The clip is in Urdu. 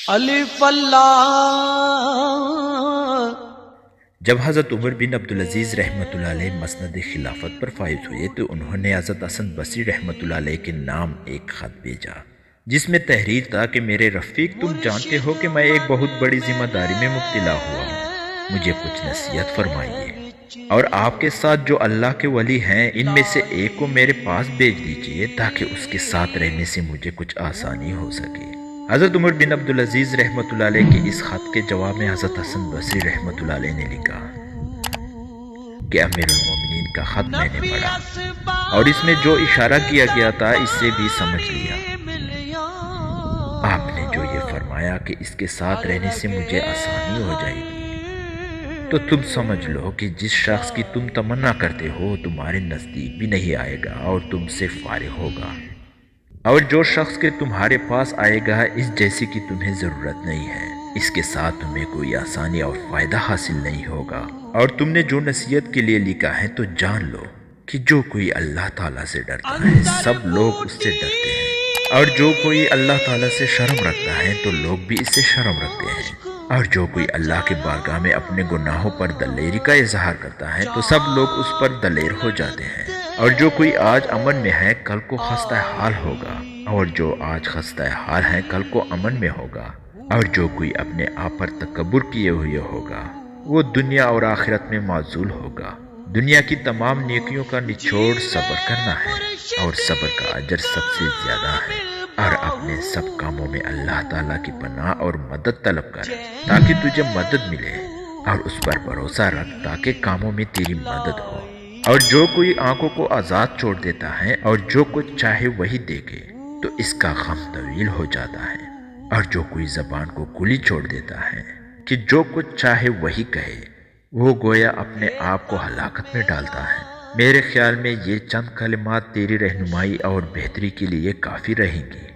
الف اللہ۔ جب حضرت عمر بن عبدالعزیز رحمۃ اللہ علیہ مسند خلافت پر فائز ہوئے تو انہوں نے حضرت حسن بصری رحمۃ اللہ علیہ کے نام ایک خط بھیجا جس میں تحریر تھا کہ میرے رفیق، تم جانتے ہو کہ میں ایک بہت بڑی ذمہ داری میں مبتلا ہوا ہوں، مجھے کچھ نصیحت فرمائیے، اور آپ کے ساتھ جو اللہ کے ولی ہیں ان میں سے ایک کو میرے پاس بھیج دیجیے تاکہ اس کے ساتھ رہنے سے مجھے کچھ آسانی ہو سکے۔ حضرت عمر بن عبدالعزیز رحمۃ اللہ علیہ کے اس خط کے جواب میں حضرت حسن بصری رحمۃ اللہ علیہ نے لکھا کہ امیر المومنین کا خط میں نے پڑھا اور اس میں جو اشارہ کیا گیا تھا اس سے بھی سمجھ لیا۔ آپ نے جو یہ فرمایا کہ اس کے ساتھ رہنے سے مجھے آسانی ہو جائے گی، تو تم سمجھ لو کہ جس شخص کی تم تمنا کرتے ہو تمہارے نزدیک بھی نہیں آئے گا اور تم سے فارغ ہوگا، اور جو شخص کے تمہارے پاس آئے گا اس جیسی کی تمہیں ضرورت نہیں ہے، اس کے ساتھ تمہیں کوئی آسانی اور فائدہ حاصل نہیں ہوگا۔ اور تم نے جو نصیحت کے لیے لکھا ہے تو جان لو کہ جو کوئی اللہ تعالیٰ سے ڈرتا ہے سب لوگ اس سے ڈرتے ہیں، اور جو کوئی اللہ تعالیٰ سے شرم رکھتا ہے تو لوگ بھی اس سے شرم رکھتے ہیں، اور جو کوئی اللہ کے بارگاہ میں اپنے گناہوں پر دلیری کا اظہار کرتا ہے تو سب لوگ اس پر دلیر ہو جاتے ہیں، اور جو کوئی آج امن میں ہے کل کو خستہ حال ہوگا، اور جو آج خستہ حال ہے کل کو امن میں ہوگا، اور جو کوئی اپنے آپ پر تکبر کیے ہوئے ہوگا وہ دنیا اور آخرت میں معزول ہوگا۔ دنیا کی تمام نیکیوں کا نچوڑ صبر کرنا ہے، اور صبر کا اجر سب سے زیادہ ہے، اور اپنے سب کاموں میں اللہ تعالیٰ کی پناہ اور مدد طلب کر تاکہ تجھے مدد ملے، اور اس پر بھروسہ رکھ تاکہ کاموں میں تیری مدد ہو۔ اور جو کوئی آنکھوں کو آزاد چھوڑ دیتا ہے اور جو کچھ چاہے وہی دیکھے تو اس کا غم طویل ہو جاتا ہے، اور جو کوئی زبان کو کھلی چھوڑ دیتا ہے کہ جو کچھ چاہے وہی کہے وہ گویا اپنے آپ کو ہلاکت میں ڈالتا ہے۔ میرے خیال میں یہ چند کلمات تیری رہنمائی اور بہتری کے لیے کافی رہیں گی۔